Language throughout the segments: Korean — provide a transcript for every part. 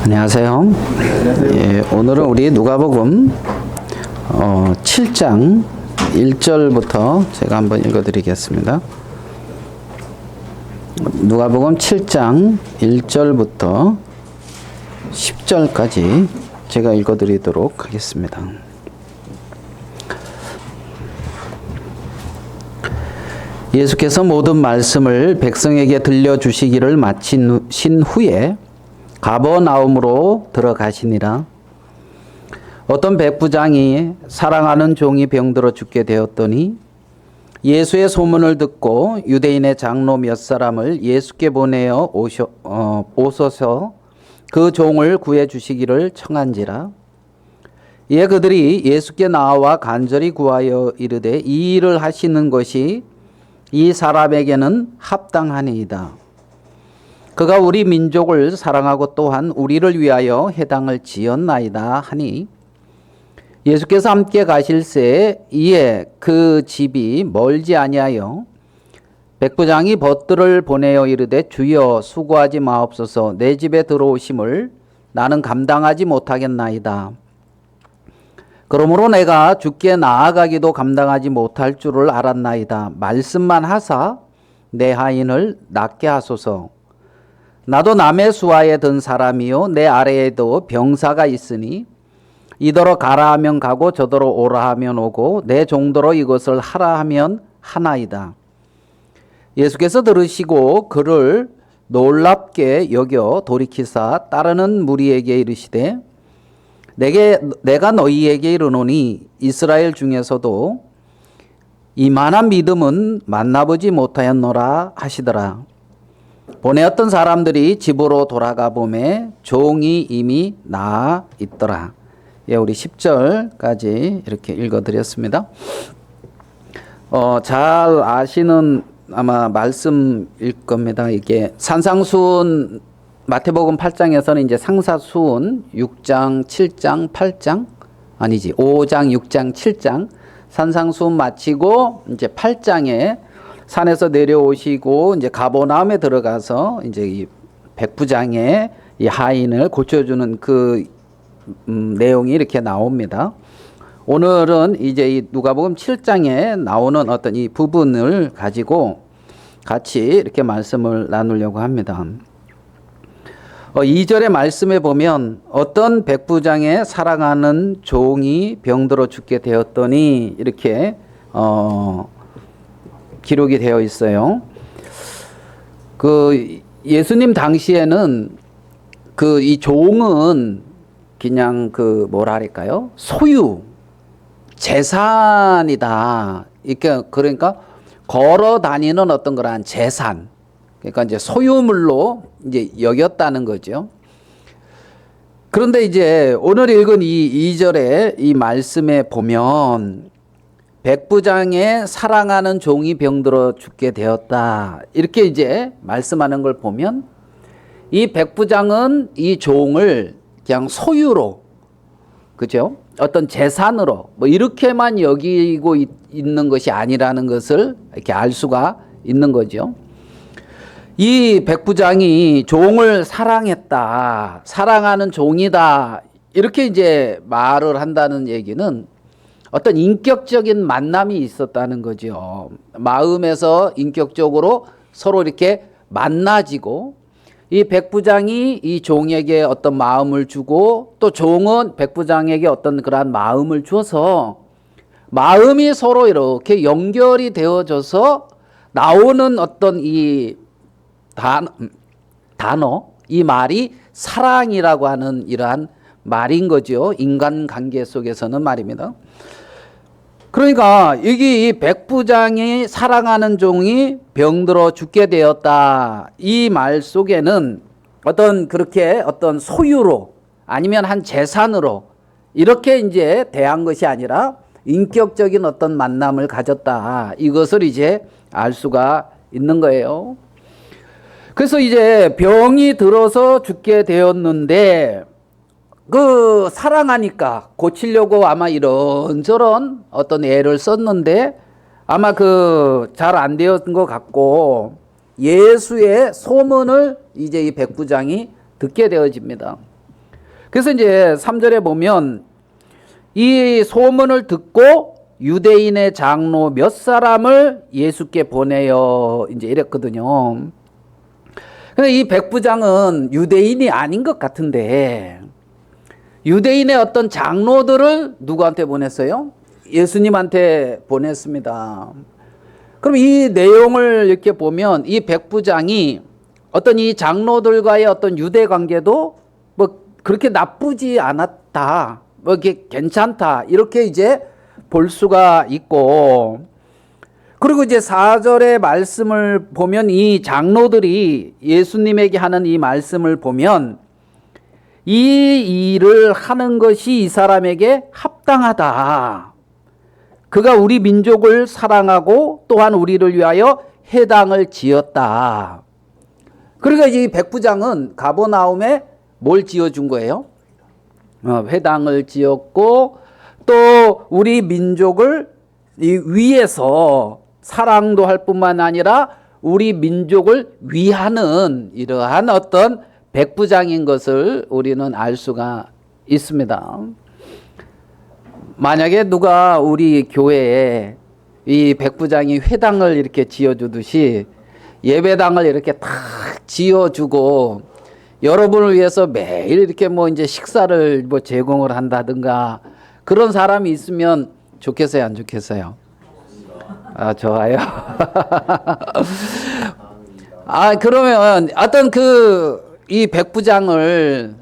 안녕하세요. 오늘은 우리 누가복음 7장 1절부터 제가 한번 읽어드리겠습니다. 누가복음 7장 1절부터 10절까지 제가 읽어드리도록 하겠습니다. 예수께서 모든 말씀을 백성에게 들려주시기를 마치신 후에 가버나움으로 들어가시니라. 어떤 백부장이 사랑하는 종이 병들어 죽게 되었더니 예수의 소문을 듣고 유대인의 장로 몇 사람을 예수께 보내어 오소서 그 종을 구해 주시기를 청한지라. 이에 그들이 예수께 나와 간절히 구하여 이르되 이 일을 하시는 것이 이 사람에게는 합당하니이다. 그가 우리 민족을 사랑하고 또한 우리를 위하여 해당을 지었나이다 하니 예수께서 함께 가실새 이에 그 집이 멀지 아니하여 백부장이 벗들을 보내어 이르되 주여 수고하지 마옵소서 내 집에 들어오심을 나는 감당하지 못하겠나이다. 그러므로 내가 주께 나아가기도 감당하지 못할 줄을 알았나이다. 말씀만 하사 내 하인을 낫게 하소서. 나도 남의 수하에 든 사람이요 내 아래에도 병사가 있으니 이더러 가라 하면 가고 저더러 오라 하면 오고 내 종도로 이것을 하라 하면 하나이다. 예수께서 들으시고 그를 놀랍게 여겨 돌이키사 따르는 무리에게 이르시되 내가 너희에게 이르노니 이스라엘 중에서도 이만한 믿음은 만나보지 못하였노라 하시더라. 보내었던 사람들이 집으로 돌아가 보매 종이 이미 나아 있더라. 우리 10절까지 이렇게 읽어드렸습니다. 잘 아시는 아마 말씀일 겁니다. 이게 산상수훈 마태복음 8장에서는 이제 상사수훈 6장, 7장, 8장 아니지 5장, 6장, 7장 산상수훈 마치고 이제 8장에 산에서 내려오시고 이제 가버나움에 들어가서 이제 이 백부장의 이 하인을 고쳐주는 그 내용이 이렇게 나옵니다. 오늘은 이제 이 누가복음 7장에 나오는 어떤 이 부분을 가지고 같이 이렇게 말씀을 나누려고 합니다. 2절의 말씀에 보면 어떤 백부장의 사랑하는 종이 병들어 죽게 되었더니 이렇게 기록이 되어 있어요. 그 예수님 당시에는 그 이 종은 그냥 그 뭐랄까요? 소유, 재산이다. 이렇게 그러니까 걸어 다니는 어떤 그러한 재산. 그러니까 이제 소유물로 이제 여겼다는 거죠. 그런데 이제 오늘 읽은 이 2절의 이 말씀에 보면 백부장의 사랑하는 종이 병들어 죽게 되었다. 이렇게 이제 말씀하는 걸 보면 이 백부장은 이 종을 그냥 소유로, 그죠? 어떤 재산으로 뭐 이렇게만 여기고 있는 것이 아니라는 것을 이렇게 알 수가 있는 거죠. 이 백부장이 종을 사랑했다. 사랑하는 종이다. 이렇게 이제 말을 한다는 얘기는 어떤 인격적인 만남이 있었다는 거죠. 마음에서 인격적으로 서로 이렇게 만나지고 이 백부장이 이 종에게 어떤 마음을 주고 또 종은 백부장에게 어떤 그러한 마음을 주어서 마음이 서로 이렇게 연결이 되어져서 나오는 어떤 이 단어, 이 말이 사랑이라고 하는 이러한 말인 거죠. 인간관계 속에서는 말입니다. 그러니까 여기 이 백부장이 사랑하는 종이 병들어 죽게 되었다. 이 말 속에는 어떤 그렇게 어떤 소유로 아니면 한 재산으로 이렇게 이제 대한 것이 아니라 인격적인 어떤 만남을 가졌다. 이것을 이제 알 수가 있는 거예요. 그래서 이제 병이 들어서 죽게 되었는데 그 사랑하니까 고치려고 아마 이런저런 어떤 애를 썼는데 아마 그 잘 안 되었던 것 같고 예수의 소문을 이제 이 백부장이 듣게 되어집니다. 그래서 이제 3절에 보면 이 소문을 듣고 유대인의 장로 몇 사람을 예수께 보내요. 이제 이랬거든요. 근데 이 백부장은 유대인이 아닌 것 같은데 유대인의 어떤 장로들을 누구한테 보냈어요? 예수님한테 보냈습니다. 그럼 이 내용을 이렇게 보면 이 백부장이 어떤 이 장로들과의 어떤 유대 관계도 뭐 그렇게 나쁘지 않았다. 뭐 이렇게 괜찮다. 이렇게 이제 볼 수가 있고, 그리고 이제 4절의 말씀을 보면 이 장로들이 예수님에게 하는 이 말씀을 보면 이 일을 하는 것이 이 사람에게 합당하다. 그가 우리 민족을 사랑하고 또한 우리를 위하여 회당을 지었다. 그러니까 이 백부장은 가버나움에 뭘 지어준 거예요? 회당을 지었고 또 우리 민족을 이 위에서 사랑도 할 뿐만 아니라 우리 민족을 위하는 이러한 어떤 백부장인 것을 우리는 알 수가 있습니다. 만약에 누가 우리 교회에 이 백부장이 회당을 이렇게 지어주듯이 예배당을 이렇게 탁 지어주고 여러분을 위해서 매일 이렇게 뭐 이제 식사를 뭐 제공을 한다든가 그런 사람이 있으면 좋겠어요, 안 좋겠어요? 아, 좋아요. 아, 그러면 어떤 이 백부장을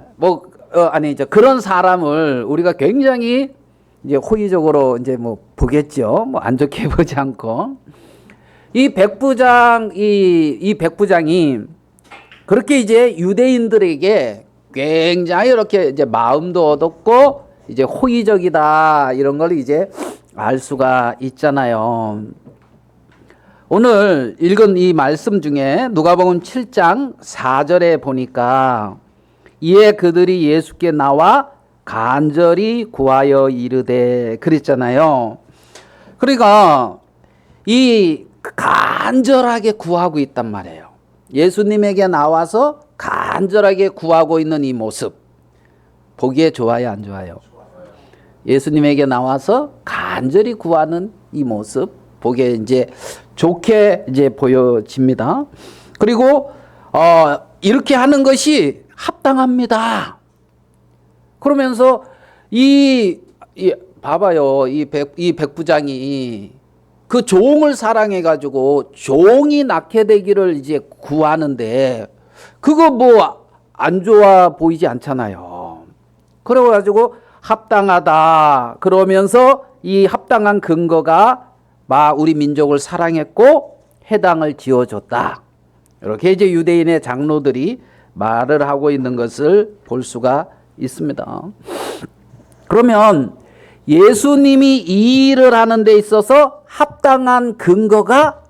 그런 사람을 우리가 굉장히 이제 호의적으로 이제 뭐 보겠죠. 뭐 안 좋게 보지 않고. 이 백부장이 그렇게 이제 유대인들에게 굉장히 이렇게 이제 마음도 얻었고 이제 호의적이다 이런 걸 이제 알 수가 있잖아요. 오늘 읽은 이 말씀 중에 누가복음 7장 4절에 보니까 이에 그들이 예수께 나와 간절히 구하여 이르되 그랬잖아요. 그러니까 이 간절하게 구하고 있단 말이에요. 예수님에게 나와서 간절하게 구하고 있는 이 모습 보기에 좋아요, 안 좋아요? 예수님에게 나와서 간절히 구하는 이 모습 보기에 이제 좋게 이제 보여집니다. 그리고 이렇게 하는 것이 합당합니다. 그러면서 봐봐요, 이 백부장이 그 종을 사랑해 가지고 종이 낳게 되기를 이제 구하는데 그거 뭐 안 좋아 보이지 않잖아요. 그래 가지고 합당하다 그러면서 이 합당한 근거가 우리 민족을 사랑했고 회당을 지어줬다. 이렇게 이제 유대인의 장로들이 말을 하고 있는 것을 볼 수가 있습니다. 그러면 예수님이 이 일을 하는 데 있어서 합당한 근거가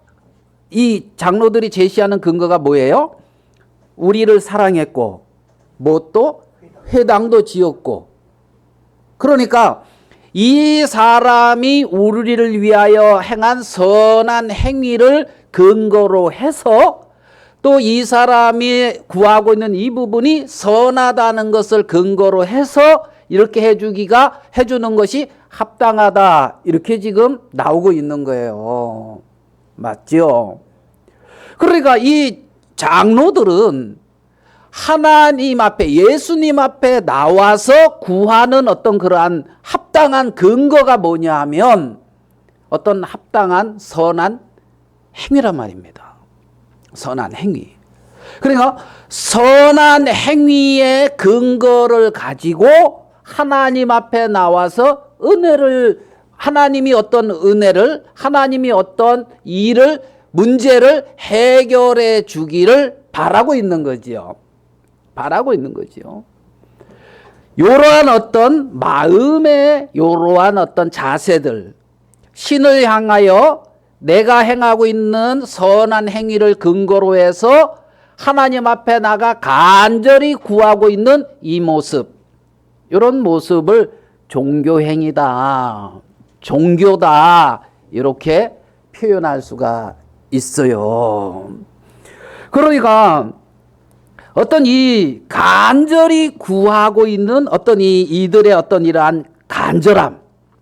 이 장로들이 제시하는 근거가 뭐예요? 우리를 사랑했고 뭐 또 회당도 지었고 그러니까 이 사람이 우리를 위하여 행한 선한 행위를 근거로 해서 또 이 사람이 구하고 있는 이 부분이 선하다는 것을 근거로 해서 이렇게 해주는 것이 합당하다. 이렇게 지금 나오고 있는 거예요. 맞죠? 그러니까 이 장로들은 하나님 앞에, 예수님 앞에 나와서 구하는 어떤 그러한 합당한 근거가 뭐냐 하면 어떤 합당한 선한 행위란 말입니다. 선한 행위. 그러니까 선한 행위의 근거를 가지고 하나님 앞에 나와서 하나님이 어떤 일을, 문제를 해결해 주기를 바라고 있는 거지요. 바라고 있는 거지요. 이러한 어떤 마음의 이러한 어떤 자세들, 신을 향하여 내가 행하고 있는 선한 행위를 근거로 해서 하나님 앞에 나가 간절히 구하고 있는 이 모습, 이런 모습을 종교행위다, 종교다 이렇게 표현할 수가 있어요. 그러니까 어떤 이 간절히 구하고 있는 어떤 이들의 어떤 이러한 간절함,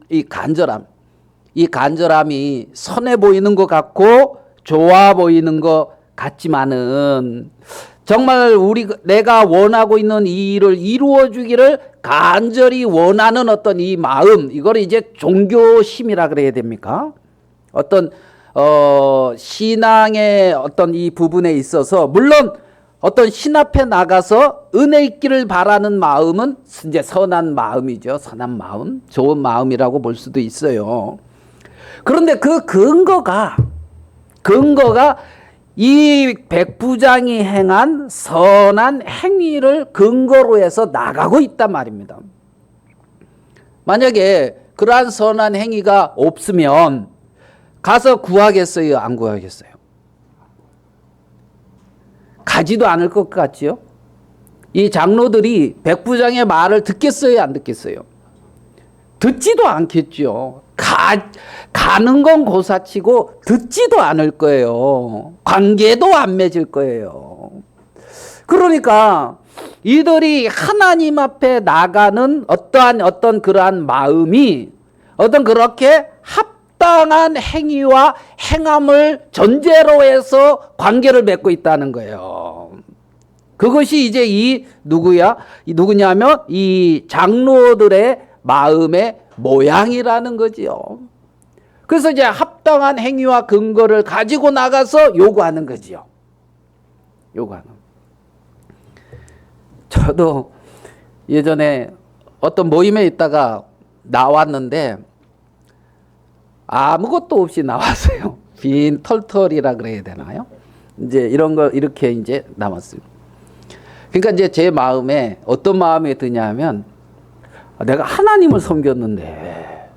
이 간절함이 선해 보이는 것 같고 좋아 보이는 것 같지만은 정말 내가 원하고 있는 이 일을 이루어 주기를 간절히 원하는 어떤 이 마음, 이걸 이제 종교심이라 그래야 됩니까? 어떤 신앙의 어떤 이 부분에 있어서 물론 어떤 신 앞에 나가서 은혜 있기를 바라는 마음은 이제 선한 마음이죠. 선한 마음, 좋은 마음이라고 볼 수도 있어요. 그런데 그 근거가 이 백부장이 행한 선한 행위를 근거로 해서 나가고 있단 말입니다. 만약에 그러한 선한 행위가 없으면 가서 구하겠어요? 안 구하겠어요? 가지도 않을 것 같지요? 이 장로들이 백부장의 말을 듣겠어요? 안 듣겠어요? 듣지도 않겠죠. 가는 건 고사치고 듣지도 않을 거예요. 관계도 안 맺을 거예요. 그러니까 이들이 하나님 앞에 나가는 어떤 그러한 마음이 어떤 그렇게 합당한 행위와 행함을 전제로 해서 관계를 맺고 있다는 거예요. 그것이 이제 누구냐면 이 장로들의 마음의 모양이라는 거지요. 그래서 이제 합당한 행위와 근거를 가지고 나가서 요구하는 거지요. 저도 예전에 어떤 모임에 있다가 나왔는데 아무것도 없이 나왔어요. 빈 털털이라 그래야 되나요? 이제 이런 거 이렇게 이제 남았어요. 그러니까 이제 제 마음에 어떤 마음이 드냐면 내가 하나님을 섬겼는데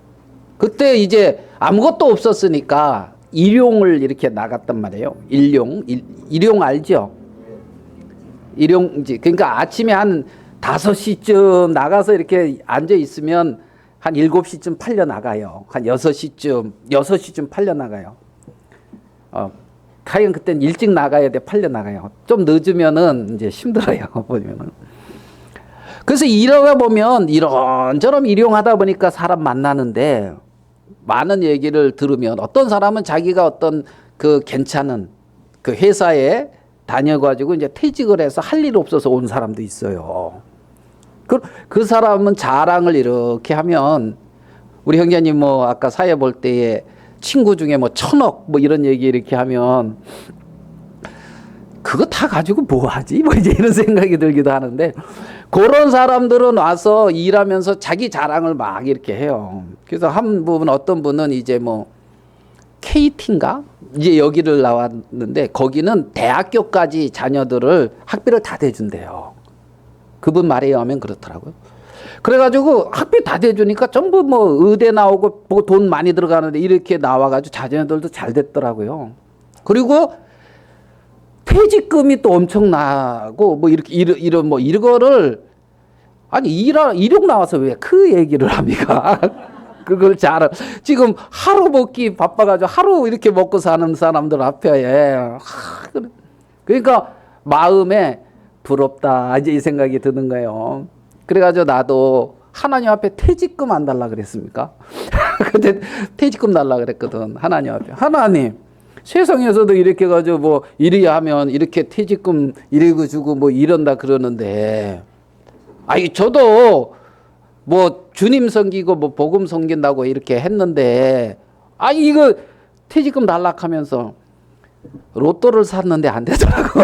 그때 이제 아무것도 없었으니까 일용을 이렇게 나갔단 말이에요. 일용 알죠? 일용지. 그러니까 아침에 한 5시쯤 나가서 이렇게 앉아 있으면 한 7시쯤 팔려 나가요. 한 6시쯤 팔려 나가요. 가령 그땐 일찍 나가야 돼. 팔려 나가요. 좀 늦으면은 이제 힘들어요. 보면은. 그래서 일하다 보면 이런저런 일용하다 보니까 사람 만나는데 많은 얘기를 들으면 어떤 사람은 자기가 어떤 그 괜찮은 그 회사에 다녀가지고 이제 퇴직을 해서 할 일 없어서 온 사람도 있어요. 그 사람은 자랑을 이렇게 하면 우리 형제님 뭐 아까 사회 볼 때에 친구 중에 뭐 1,000억 뭐 이런 얘기 이렇게 하면 그거 다 가지고 뭐 하지? 뭐 이제 이런 생각이 들기도 하는데 그런 사람들은 와서 일하면서 자기 자랑을 막 이렇게 해요. 그래서 어떤 분은 이제 뭐 KT인가? 이제 여기를 나왔는데 거기는 대학교까지 자녀들을 학비를 다 대준대요. 그분 말에 의하면 그렇더라고요. 그래가지고 학비 다 대주니까 전부 뭐 의대 나오고 뭐 돈 많이 들어가는데 이렇게 나와가지고 자녀들도 잘 됐더라고요. 그리고 퇴직금이 또 엄청나고 뭐 이런 뭐 이거를 아니 일용 나와서 왜 그 얘기를 합니까? 그걸 지금 하루 먹기 바빠가지고 하루 이렇게 먹고 사는 사람들 앞에 그러니까 마음에 부럽다 이제 이 생각이 드는 거예요. 그래가지고 나도 하나님 앞에 퇴직금 안 달라 그랬습니까? 근데 퇴직금 달라 그랬거든. 하나님 앞에 하나님 세상에서도 이렇게 가지고 뭐 이리 하면 이렇게 퇴직금 이러고 주고 뭐 이런다 그러는데 저도 뭐 주님 섬기고 뭐 복음 섬긴다고 이렇게 했는데 이거 퇴직금 달라 하면서 로또를 샀는데 안 되더라고.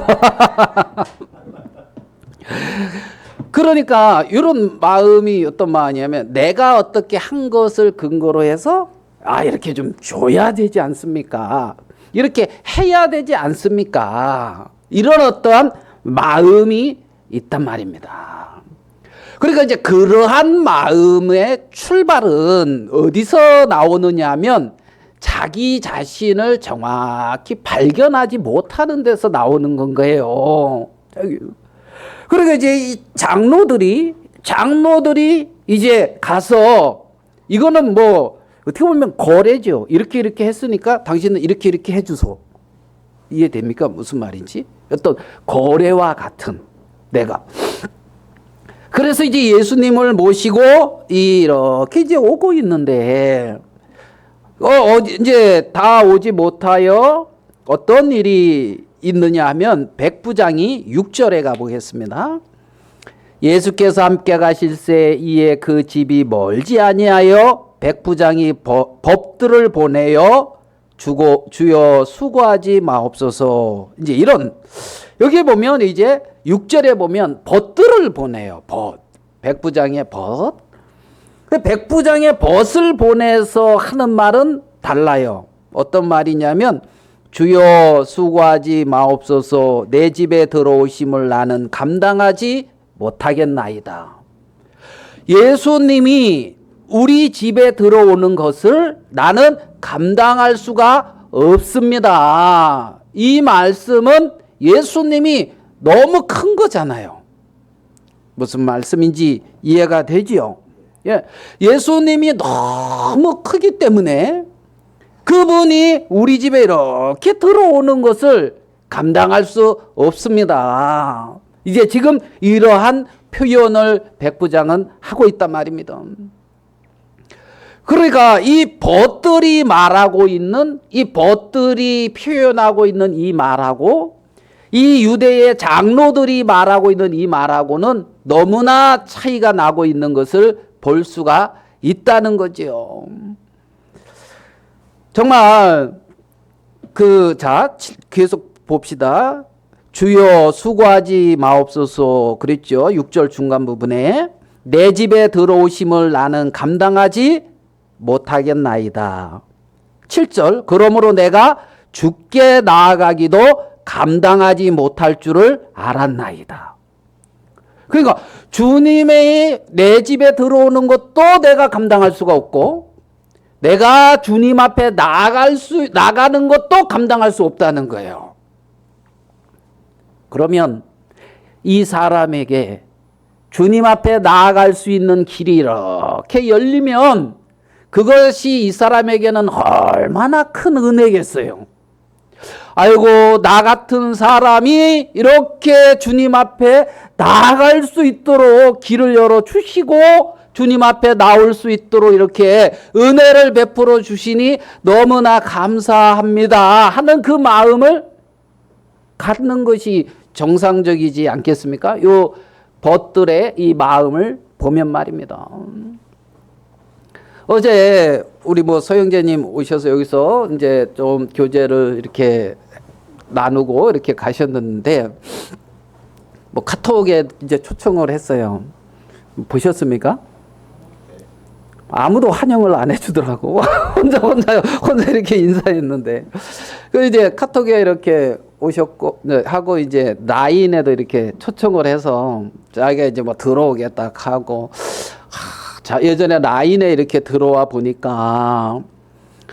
그러니까 이런 마음이 어떤 마음이냐면 내가 어떻게 한 것을 근거로 해서 이렇게 좀 줘야 되지 않습니까? 이렇게 해야 되지 않습니까? 이런 어떠한 마음이 있단 말입니다. 그러니까 이제 그러한 마음의 출발은 어디서 나오느냐 하면 자기 자신을 정확히 발견하지 못하는 데서 나오는 건 거예요. 그러니까 이제 이 장로들이 이제 가서 이거는 뭐 어떻게 보면 거래죠. 이렇게 했으니까 당신은 이렇게 해주소. 이해됩니까? 무슨 말인지? 어떤 거래와 같은 내가. 그래서 이제 예수님을 모시고 이렇게 이제 오고 있는데, 이제 다 오지 못하여 어떤 일이 있느냐 하면 백부장이 6절에 가보겠습니다. 예수께서 함께 가실새 이에 그 집이 멀지 아니하여 백부장이 법들을 보내어 주여 수고하지 마옵소서. 이제 이런, 여기 보면 이제 6절에 보면 벗들을 보내요. 벗. 백부장의 벗. 백부장의 벗을 보내서 하는 말은 달라요. 어떤 말이냐면 주여 수고하지 마옵소서. 내 집에 들어오심을 나는 감당하지 못하겠나이다. 예수님이 우리 집에 들어오는 것을 나는 감당할 수가 없습니다. 이 말씀은 예수님이 너무 큰 거잖아요. 무슨 말씀인지 이해가 되지요? 예수님이 너무 크기 때문에 그분이 우리 집에 이렇게 들어오는 것을 감당할 수 없습니다. 이제 지금 이러한 표현을 백부장은 하고 있단 말입니다. 그러니까 이 벗들이 말하고 있는, 이 벗들이 표현하고 있는 이 말하고 이 유대의 장로들이 말하고 있는 이 말하고는 너무나 차이가 나고 있는 것을 볼 수가 있다는 거죠. 정말 자 계속 봅시다. 주여 수고하지 마옵소서 그랬죠. 6절 중간 부분에 내 집에 들어오심을 나는 감당하지 못하겠나이다. 7절 그러므로 내가 주께 나아가기도 감당하지 못할 줄을 알았나이다. 그러니까 주님의 내 집에 들어오는 것도 내가 감당할 수가 없고 내가 주님 앞에 나가는 것도 감당할 수 없다는 거예요. 그러면 이 사람에게 주님 앞에 나아갈 수 있는 길이 이렇게 열리면 그것이 이 사람에게는 얼마나 큰 은혜겠어요. 아이고, 나 같은 사람이 이렇게 주님 앞에 나아갈 수 있도록 길을 열어주시고 주님 앞에 나올 수 있도록 이렇게 은혜를 베풀어 주시니 너무나 감사합니다 하는 그 마음을 갖는 것이 정상적이지 않겠습니까? 요 벗들의 이 마음을 보면 말입니다. 어제 우리 서영재님 오셔서 여기서 이제 좀 교제를 이렇게 나누고 이렇게 가셨는데 카톡에 이제 초청을 했어요. 보셨습니까? 아무도 환영을 안 해주더라고. 혼자 이렇게 인사했는데. 그 이제 카톡에 이렇게 오셨고, 하고 이제 라인에도 이렇게 초청을 해서 자기가 이제 들어오겠다 하고, 자, 예전에 라인에 이렇게 들어와 보니까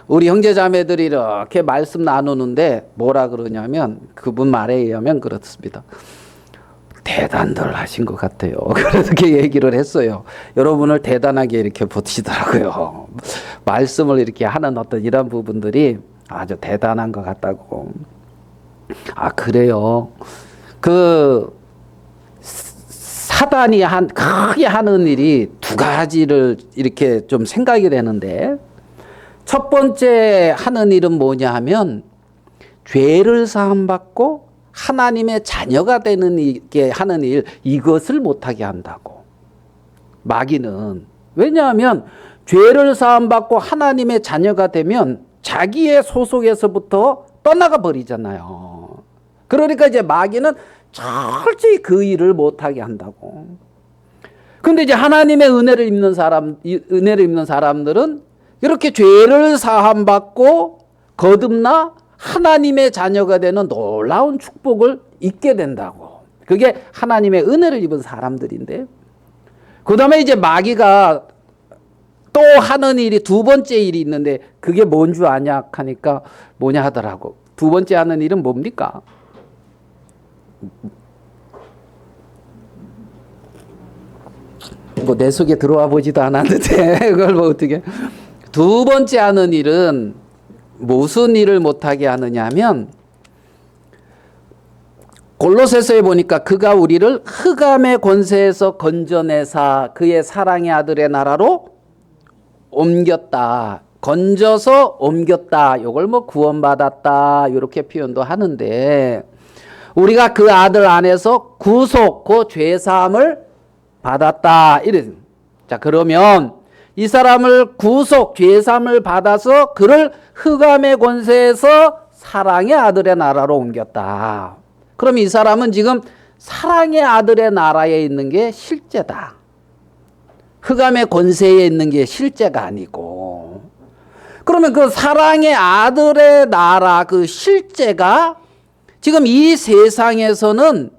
우리 형제자매들이 이렇게 말씀 나누는데 뭐라 그러냐면 그분 말에 의하면 그렇습니다. 대단들 하신 것 같아요. 그렇게 얘기를 했어요. 여러분을 대단하게 이렇게 보시더라고요. 말씀을 이렇게 하는 어떤 이런 부분들이 아주 대단한 것 같다고. 아, 그래요. 그 사단이 크게 하는 일이 두 가지를 이렇게 좀 생각이 되는데 첫 번째 하는 일은 뭐냐 하면 죄를 사함받고 하나님의 자녀가 되는 게 하는 일, 이것을 못하게 한다고. 마귀는. 왜냐하면 죄를 사함받고 하나님의 자녀가 되면 자기의 소속에서부터 떠나가 버리잖아요. 그러니까 이제 마귀는 철저히 그 일을 못하게 한다고. 근데 이제 하나님의 은혜를 입는 사람들은 이렇게 죄를 사함받고 거듭나 하나님의 자녀가 되는 놀라운 축복을 잊게 된다고. 그게 하나님의 은혜를 입은 사람들인데, 그 다음에 이제 마귀가 또 하는 일이 두 번째 일이 있는데 그게 뭔 줄 아냐 하니까 뭐냐 하더라고. 두 번째 하는 일은 뭡니까? 내 속에 들어와 보지도 않았는데 그걸 어떻게. 두 번째 하는 일은 무슨 일을 못하게 하느냐 하면 골로새서에 보니까 그가 우리를 흑암의 권세에서 건져내사 그의 사랑의 아들의 나라로 옮겼다. 건져서 옮겼다. 이걸 뭐 구원받았다. 이렇게 표현도 하는데 우리가 그 아들 안에서 구속, 그 죄사함을 받았다. 이래. 자, 그러면 이 사람을 구속, 죄사함을 받아서 그를 흑암의 권세에서 사랑의 아들의 나라로 옮겼다. 그럼 이 사람은 지금 사랑의 아들의 나라에 있는 게 실제다. 흑암의 권세에 있는 게 실제가 아니고. 그러면 그 사랑의 아들의 나라, 그 실제가 지금 이 세상에서는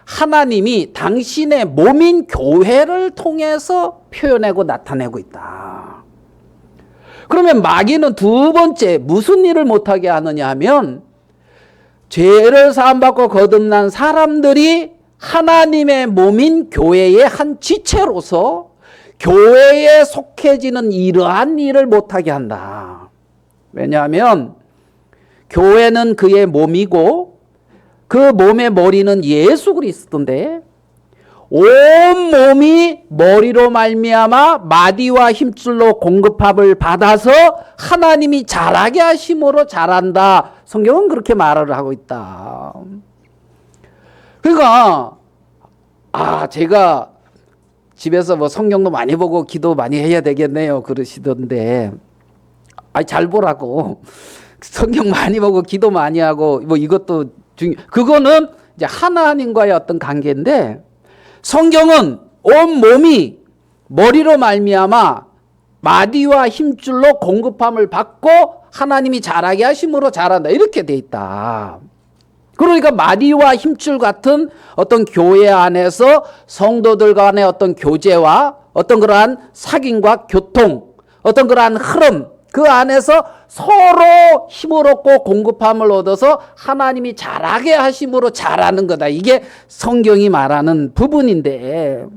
하나님이 당신의 몸인 교회를 통해서 표현하고 나타내고 있다. 그러면 마귀는 두 번째 무슨 일을 못하게 하느냐 하면 죄를 사함받고 거듭난 사람들이 하나님의 몸인 교회의 한 지체로서 교회에 속해지는 이러한 일을 못하게 한다. 왜냐하면 교회는 그의 몸이고 그 몸의 머리는 예수 그리스도인데 온 몸이 머리로 말미암아 마디와 힘줄로 공급합을 받아서 하나님이 자라게 하심으로 자란다. 성경은 그렇게 말을 하고 있다. 그러니까 제가 집에서 뭐 성경도 많이 보고 기도 많이 해야 되겠네요 그러시던데 잘 보라고. 성경 많이 보고 기도 많이 하고 뭐 이것도 그거는 이제 하나님과의 어떤 관계인데 성경은 온 몸이 머리로 말미암아 마디와 힘줄로 공급함을 받고 하나님이 자라게 하심으로 자란다. 이렇게 돼 있다. 그러니까 마디와 힘줄 같은 어떤 교회 안에서 성도들 간의 어떤 교제와 어떤 그러한 사귐과 교통, 어떤 그러한 흐름, 그 안에서 서로 힘을 얻고 공급함을 얻어서 하나님이 자라게 하심으로 자라는 거다. 이게 성경이 말하는 부분인데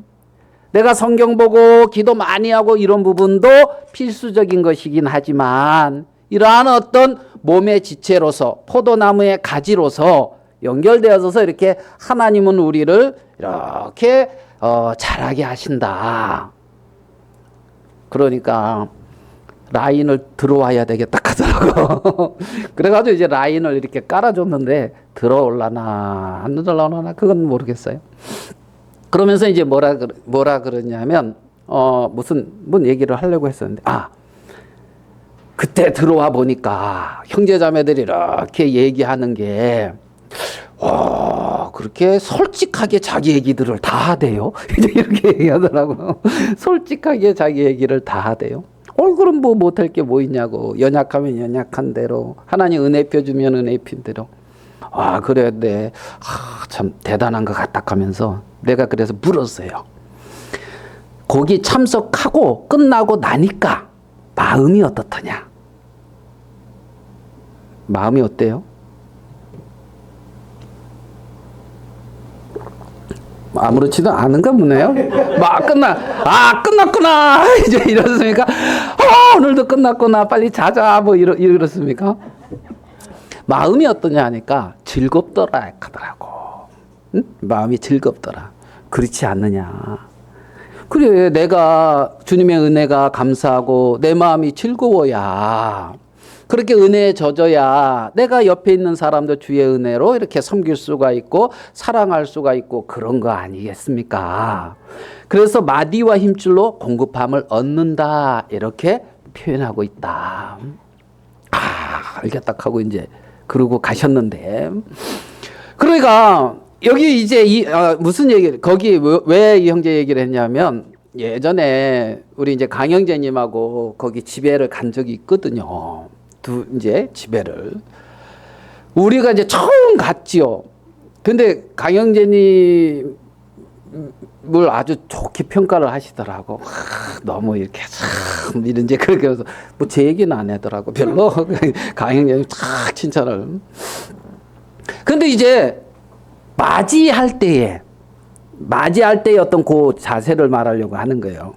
내가 성경 보고 기도 많이 하고 이런 부분도 필수적인 것이긴 하지만 이러한 어떤 몸의 지체로서 포도나무의 가지로서 연결되어서 이렇게 하나님은 우리를 이렇게 자라게 하신다. 그러니까 라인을 들어와야 되겠다 하더라고. 그래가지고 이제 라인을 이렇게 깔아줬는데 들어올라나 안 들어올라나 그건 모르겠어요. 그러면서 이제 뭐라 그러냐면 무슨 얘기를 하려고 했었는데 그때 들어와 보니까 형제자매들이 이렇게 얘기하는 게 그렇게 솔직하게 자기 얘기들을 다 하대요. 이렇게 얘기하더라고. 솔직하게 자기 얘기를 다 하대요. 그럼 뭐 못할 게 뭐 있냐고. 연약하면 연약한 대로 하나님 은혜 펴주면 은혜 핀 대로 그래야 돼. 참 대단한 것 같다 하면서 내가 그래서 물었어요. 거기 참석하고 끝나고 나니까 마음이 어떻더냐? 마음이 어때요? 아무렇지도 않은가 보네요. 끝났구나. 이제 이렇습니까? 오늘도 끝났구나. 빨리 자자. 뭐 이렇습니까? 마음이 어떠냐 하니까 즐겁더라 하더라고. 응? 마음이 즐겁더라. 그렇지 않느냐. 그래, 내가 주님의 은혜가 감사하고 내 마음이 즐거워야 그렇게 은혜에 젖어야 내가 옆에 있는 사람도 주의 은혜로 이렇게 섬길 수가 있고 사랑할 수가 있고 그런 거 아니겠습니까? 그래서 마디와 힘줄로 공급함을 얻는다 이렇게 표현하고 있다. 알겠다 하고 이제 그러고 가셨는데 그러니까 여기 이제 무슨 얘기 거기 왜 이 형제 얘기를 했냐면 예전에 우리 이제 강영재님하고 거기 집회를 간 적이 있거든요. 이제 집회를 우리가 이제 처음 갔지요. 근데 강영재님을 아주 좋게 평가를 하시더라고. 너무 이렇게 참 이제 그렇게 해서 뭐 제 얘기는 안 하더라고. 별로 강영재님 탁 칭찬을. 근데 이제 맞이할 때의 어떤 그 자세를 말하려고 하는 거예요.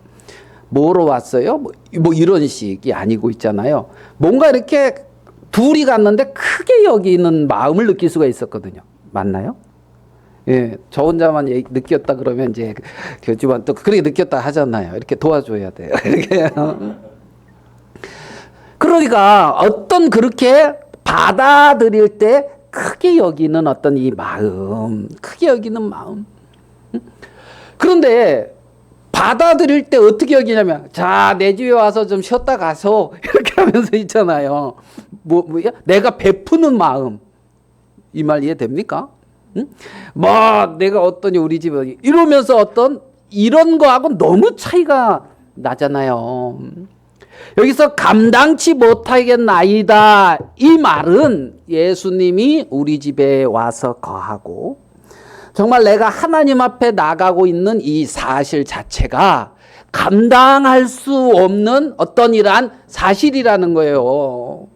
뭐로 왔어요? 뭐 이런 식이 아니고 있잖아요. 뭔가 이렇게 둘이 갔는데 크게 여기는 마음을 느낄 수가 있었거든요. 맞나요? 예, 저 혼자만 느꼈다 그러면 이제 교주만 또 그렇게 느꼈다 하잖아요. 이렇게 도와줘야 돼요. 이렇게. 그러니까 어떤 그렇게 받아들일 때 크게 여기는 어떤 이 마음, 크게 여기는 마음. 그런데 받아들일 때 어떻게 여기냐면, 자, 내 집에 와서 좀 쉬었다 가서 이렇게 하면서 있잖아요. 뭐야? 내가 베푸는 마음. 이 말 이해됩니까? 응? 뭐 내가 어떠니 우리 집에 이러면서 어떤 이런 거하고 너무 차이가 나잖아요. 여기서 감당치 못하겠나이다 이 말은 예수님이 우리 집에 와서 거하고 정말 내가 하나님 앞에 나가고 있는 이 사실 자체가 감당할 수 없는 어떤 이러한 사실이라는 거예요.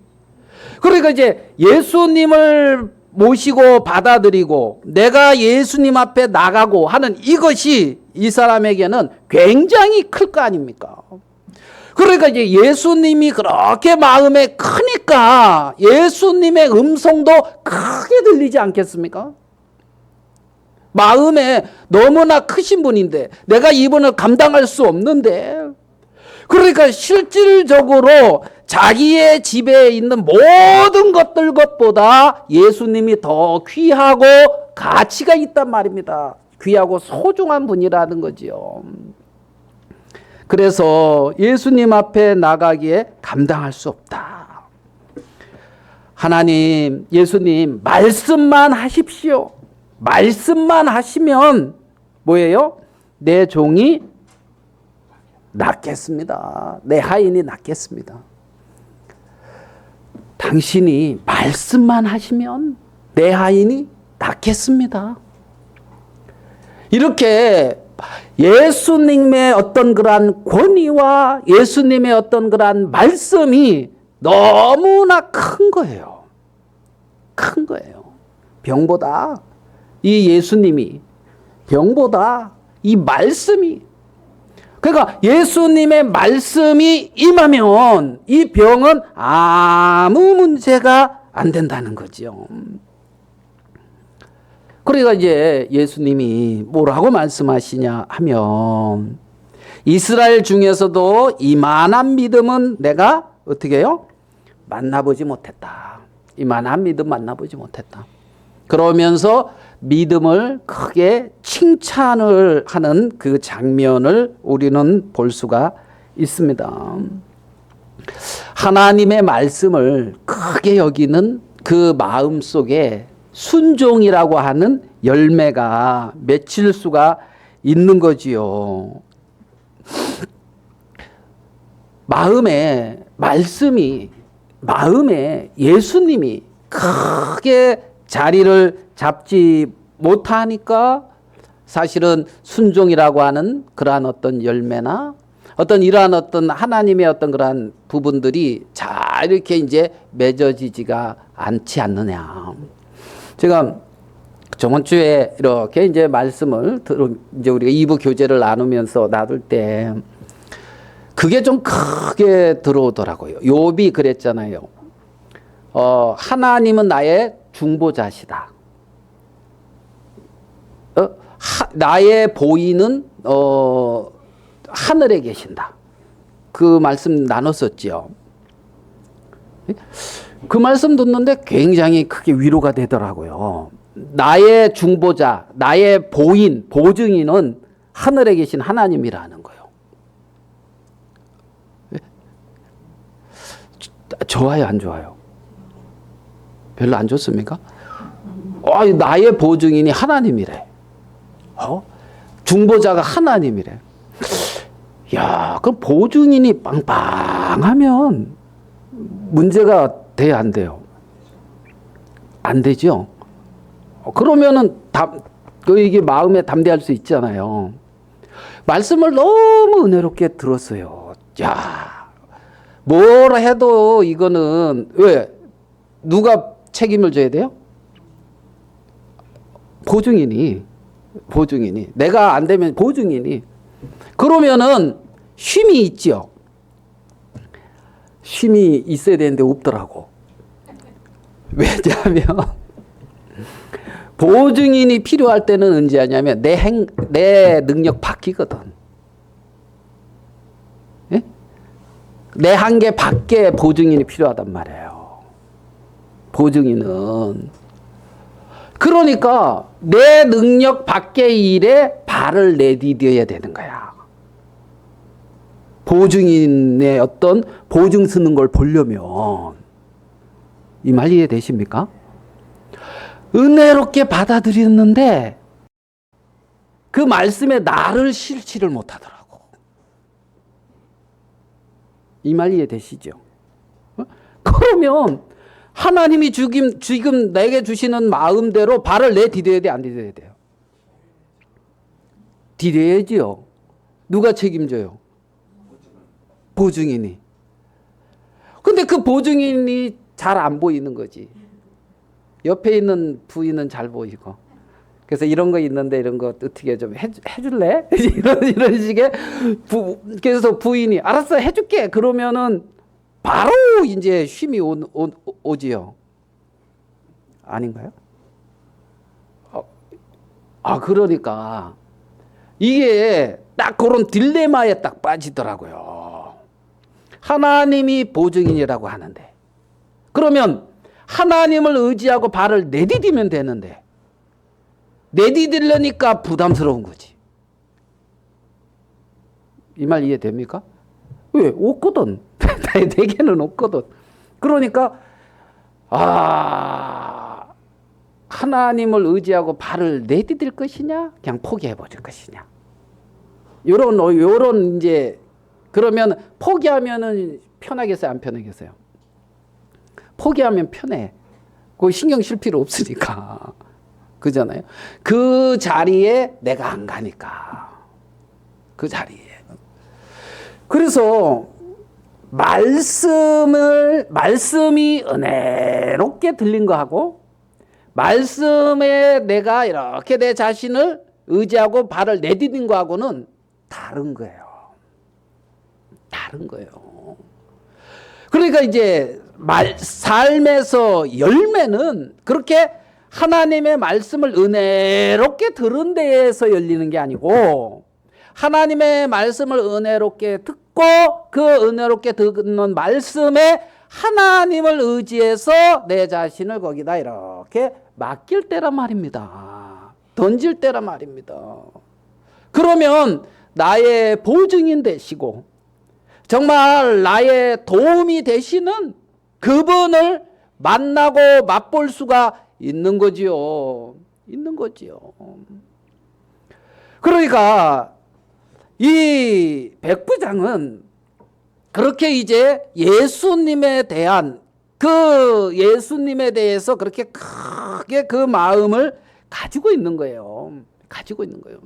그러니까 이제 예수님을 모시고 받아들이고 내가 예수님 앞에 나가고 하는 이것이 이 사람에게는 굉장히 클 거 아닙니까? 그러니까 이제 예수님이 그렇게 마음에 크니까 예수님의 음성도 크게 들리지 않겠습니까? 마음에 너무나 크신 분인데 내가 이분을 감당할 수 없는데 그러니까 실질적으로 자기의 집에 있는 모든 것들 것보다 예수님이 더 귀하고 가치가 있단 말입니다. 귀하고 소중한 분이라는 거지요. 그래서 예수님 앞에 나가기에 감당할 수 없다. 하나님, 예수님 말씀만 하십시오. 말씀만 하시면 뭐예요? 내 종이 낫겠습니다. 내 하인이 낫겠습니다. 당신이 말씀만 하시면 내 하인이 낫겠습니다. 이렇게 예수님의 어떤 그러한 권위와 예수님의 어떤 그러한 말씀이 너무나 큰 거예요. 큰 거예요. 병보다 이 예수님이, 병보다 이 말씀이, 그러니까 예수님의 말씀이 임하면 이 병은 아무 문제가 안 된다는 거죠. 그러니까 이제 예수님이 뭐라고 말씀하시냐 하면 이스라엘 중에서도 이만한 믿음은 내가 어떻게 해요? 만나보지 못했다. 이만한 믿음 만나보지 못했다. 그러면서 믿음을 크게 칭찬을 하는 그 장면을 우리는 볼 수가 있습니다. 하나님의 말씀을 크게 여기는 그 마음 속에 순종이라고 하는 열매가 맺힐 수가 있는 거지요. 마음에 말씀이, 마음에 예수님이 크게 자리를 잡지 못하니까 사실은 순종이라고 하는 그러한 어떤 열매나 어떤 이러한 어떤 하나님의 어떤 그러한 부분들이 잘 이렇게 이제 맺어지지가 않지 않느냐. 제가 저번 주에 이렇게 이제 말씀을 이제 우리가 2부 교제를 나누면서 놔둘 때 그게 좀 크게 들어오더라고요. 욥이 그랬잖아요. 하나님은 나의 중보자시다. 나의 보이는 하늘에 계신다. 그 말씀 나눴었죠. 그 말씀 듣는데 굉장히 크게 위로가 되더라고요. 나의 중보자, 나의 보인, 보증인은 하늘에 계신 하나님이라는 거예요. 좋아요, 안 좋아요? 별로 안 좋습니까? 나의 보증인이 하나님이래. 중보자가 하나님이래. 야, 그럼 보증인이 빵빵하면 문제가 돼야 안 돼요? 안 되죠? 그러면은 이게 마음에 담대할 수 있잖아요. 말씀을 너무 은혜롭게 들었어요. 야, 뭐라 해도 이거는 왜? 누가 책임을 져야 돼요? 보증인이. 내가 안 되면 보증인이. 그러면은 쉼이 있죠. 쉼이 있어야 되는데 없더라고. 왜냐하면 보증인이 필요할 때는 언제 하냐면 내 능력 바뀌거든. 예? 내 한계 밖에 보증인이 필요하단 말이에요. 보증인은. 그러니까 내 능력 밖의 일에 발을 내디뎌야 되는 거야. 보증인의 어떤 보증 쓰는 걸 보려면. 이 말 이해되십니까? 은혜롭게 받아들였는데 그 말씀에 나를 실치를 못하더라고. 이 말 이해되시죠? 그러면 하나님이 지금 내게 주시는 마음대로 발을 내디뎌야 돼, 안 디뎌야 돼요? 디뎌야지요. 누가 책임져요? 보증인이. 근데 그 보증인이 잘 안 보이는 거지. 옆에 있는 부인은 잘 보이고. 그래서 이런 거 있는데 이런 거 어떻게 좀 해줄래? 이런 식의 그래서 부인이 알았어 해줄게. 그러면은 바로 이제 쉼이 오지요. 아닌가요? 그러니까 이게 딱 그런 딜레마에 딱 빠지더라고요. 하나님이 보증인이라고 하는데 그러면 하나님을 의지하고 발을 내디디면 되는데 내디디려니까 부담스러운 거지. 이 말 이해됩니까? 왜? 없거든. 내게는 없거든. 그러니까 하나님을 의지하고 발을 내디딜 것이냐 그냥 포기해 버릴 것이냐. 요런 이제 그러면 포기하면은 편하겠어요, 안 편하겠어요? 포기하면 편해. 그 신경 쓸 필요 없으니까. 그잖아요. 그 자리에 내가 안 가니까. 그 자리에. 그래서 말씀이 은혜롭게 들린 거하고 말씀에 내가 이렇게 내 자신을 의지하고 발을 내디딘 거하고는 다른 거예요. 다른 거예요. 그러니까 이제 삶에서 열매는 그렇게 하나님의 말씀을 은혜롭게 들은 데에서 열리는 게 아니고 하나님의 말씀을 은혜롭게 듣고 그 은혜롭게 듣는 말씀에 하나님을 의지해서 내 자신을 거기다 이렇게 맡길 때란 말입니다. 던질 때란 말입니다. 그러면 나의 보증인 되시고 정말 나의 도움이 되시는 그분을 만나고 맛볼 수가 있는 거지요. 있는 거지요. 그러니까 이 백부장은 그렇게 이제 예수님에 대한 예수님에 대해서 그렇게 크게 그 마음을 가지고 있는 거예요. 가지고 있는 거예요.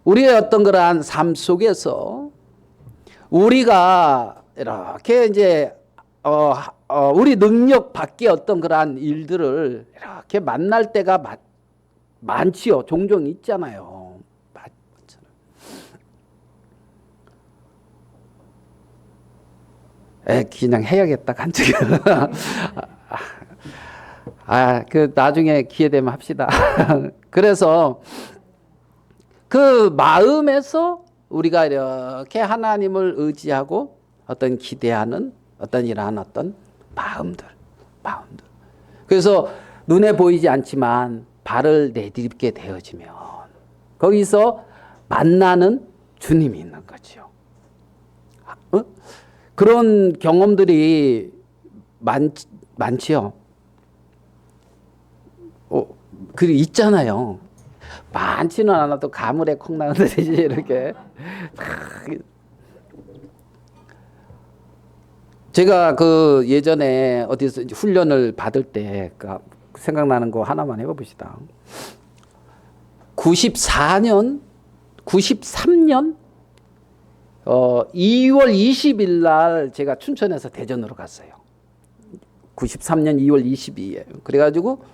우리의 어떤 그러한 삶 속에서 우리가 이렇게 이제 우리 능력 밖의 어떤 그러한 일들을 이렇게 만날 때가 많지요. 종종 있잖아요. 그냥 해야겠다, 간증. 나중에 기회 되면 합시다. 그래서 그 마음에서 우리가 이렇게 하나님을 의지하고 어떤 기대하는 어떤 이러한 어떤 마음들. 그래서 눈에 보이지 않지만 발을 내딛게 되어지면 거기서 만나는 주님이 있는 거죠. 그런 경험들이 많지요. 그리고 있잖아요. 많지는 않아도 가물에 콩 나는데 이렇게. 제가 그 예전에 어디서 훈련을 받을 때 생각나는 거 하나만 해봅시다. 93년 2월 20일 날 제가 춘천에서 대전으로 갔어요. 93년 2월 22일. 그래가지고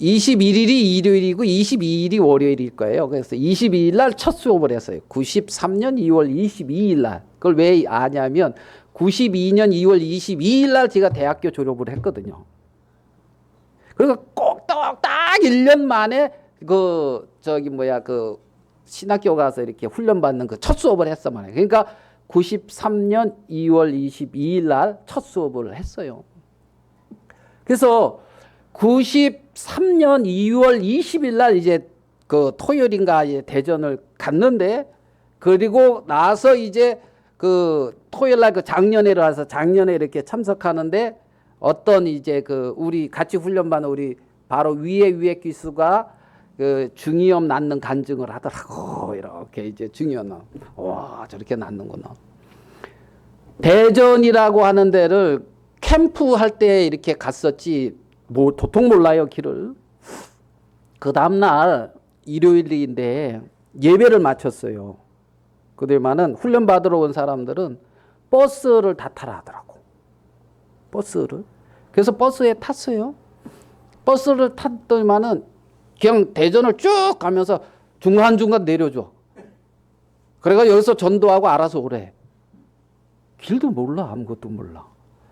21일이 일요일이고 22일이 월요일일 거예요. 그래서 22일 날 첫 수업을 했어요. 93년 2월 22일 날. 그걸 왜 아냐면 92년 2월 22일 날 제가 대학교 졸업을 했거든요. 그리고 꼭 딱 1년 만에 그 신학교 가서 이렇게 훈련받는 그 첫 수업을 했어 말이에요. 그러니까 93년 2월 22일 날 첫 수업을 했어요. 그래서 93년 2월 20일 날 이제 그 토요일인가 이제 대전을 갔는데, 그리고 나서 이제 그 토요일 날 그 작년회를 와서 작년에 이렇게 참석하는데, 어떤 이제 그 우리 같이 훈련받는 우리 바로 위에 기수가 그 중이염 낫는 간증을 하더라고. 이렇게 이제 중이염, 와 저렇게 낫는구나. 대전이라고 하는 데를 캠프 할 때 이렇게 갔었지 뭐 도통 몰라요 길을. 그 다음날 일요일인데 예배를 마쳤어요. 그들만은 훈련 받으러 온 사람들은 버스를 다 타라 하더라고. 버스를. 그래서 버스에 탔어요. 버스를 탔더니만은 그냥 대전을 쭉 가면서 중간중간 내려줘. 그래가 여기서 전도하고 알아서 오래. 길도 몰라. 아무것도 몰라.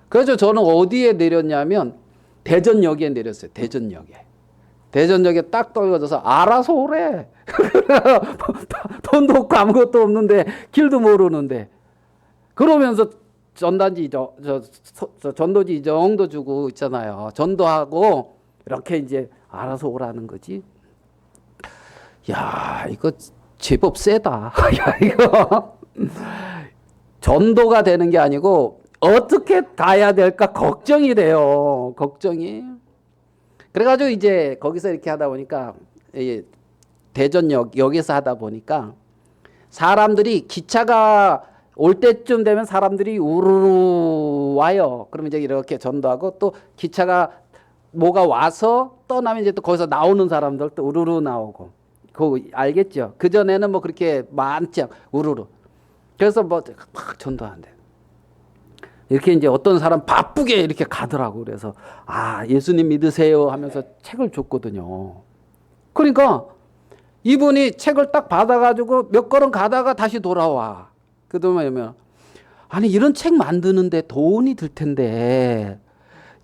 그래서 저는 어디에 내렸냐면 대전역에 내렸어요. 대전역에 딱 떨어져서 알아서 오래. 돈도 없고 아무것도 없는데 길도 모르는데. 그러면서 전단지 전도지 정도 주고 있잖아요. 전도하고 이렇게 이제 알아서 오라는 거지. 야, 이거 제법 세다. 야, 이거 전도가 되는 게 아니고 어떻게 가야 될까 걱정이 돼요. 걱정이. 그래가지고 이제 거기서 이렇게 하다 보니까 대전역에서 하다 보니까 사람들이 기차가 올 때쯤 되면 사람들이 우르르 와요. 그러면 이제 이렇게 전도하고 또 기차가 뭐가 와서 떠나면 이제 또 거기서 나오는 사람들 또 우르르 나오고. 그거 알겠죠? 그전에는 뭐 그렇게 많지 않고 우르르. 그래서 뭐 막 전도하는데. 이렇게 이제 어떤 사람 바쁘게 이렇게 가더라고. 그래서 예수님 믿으세요 하면서 책을 줬거든요. 그러니까 이분이 책을 딱 받아가지고 몇 걸음 가다가 다시 돌아와. 그러면 아니 이런 책 만드는데 돈이 들 텐데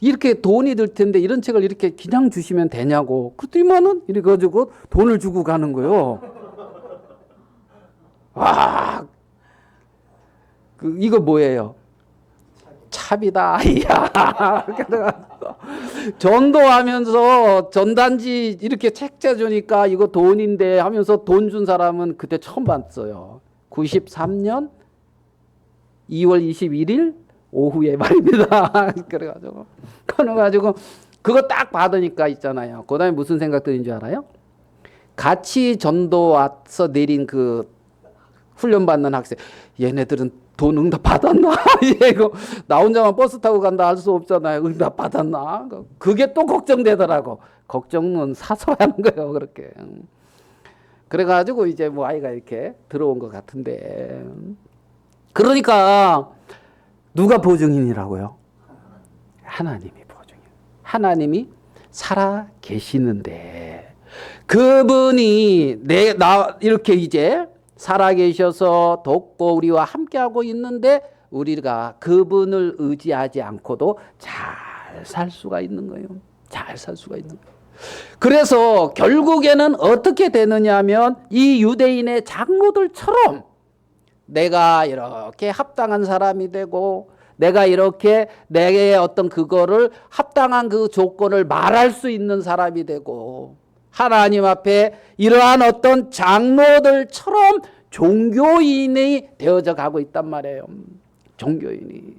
이렇게 돈이 들 텐데 이런 책을 이렇게 그냥 주시면 되냐고. 그랬더니만은 이래 가지고 돈을 주고 가는 거예요. 이거 뭐예요? 차비다. 이야. 전도하면서 전단지 이렇게 책자 주니까 이거 돈인데 하면서 돈 준 사람은 그때 처음 봤어요. 93년 2월 21일 오후에 말입니다. 그래가지고 그거 딱 받으니까 있잖아요. 그 다음에 무슨 생각 드는 줄 알아요? 같이 전도 와서 내린 그 훈련받는 학생, 얘네들은 돈 응답 받았나? 이거 나 혼자만 버스 타고 간다 할 수 없잖아요. 응답 받았나? 그게 또 걱정되더라고. 걱정은 사서 하는 거예요. 그렇게. 그래가지고 이제 뭐 아이가 이렇게 들어온 것 같은데. 그러니까 누가 보증인이라고요? 하나님이 보증인. 하나님이 살아 계시는데 그분이 나 이렇게 이제 살아 계셔서 돕고 우리와 함께하고 있는데 우리가 그분을 의지하지 않고도 잘 살 수가 있는 거예요. 잘 살 수가 있는 거예요. 그래서 결국에는 어떻게 되느냐 하면 이 유대인의 장로들처럼 내가 이렇게 합당한 사람이 되고 내가 이렇게 내게 어떤 그거를 합당한 그 조건을 말할 수 있는 사람이 되고 하나님 앞에 이러한 어떤 장로들처럼 종교인이 되어져 가고 있단 말이에요. 종교인이.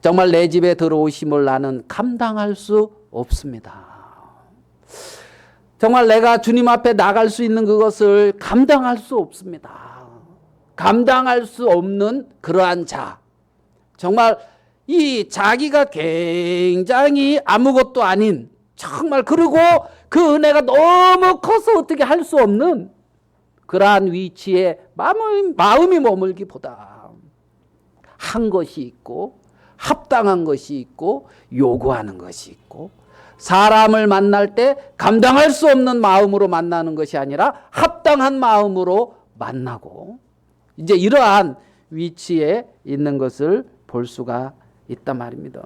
정말 내 집에 들어오심을 나는 감당할 수 없습니다. 정말 내가 주님 앞에 나갈 수 있는 그것을 감당할 수 없습니다. 감당할 수 없는 그러한 자. 정말 이 자기가 굉장히 아무것도 아닌 정말 그리고 그 은혜가 너무 커서 어떻게 할 수 없는 그러한 위치에 마음이 머물기보다 한 것이 있고 합당한 것이 있고 요구하는 것이 있고 사람을 만날 때 감당할 수 없는 마음으로 만나는 것이 아니라 합당한 마음으로 만나고 이제 이러한 위치에 있는 것을 볼 수가 있단 말입니다.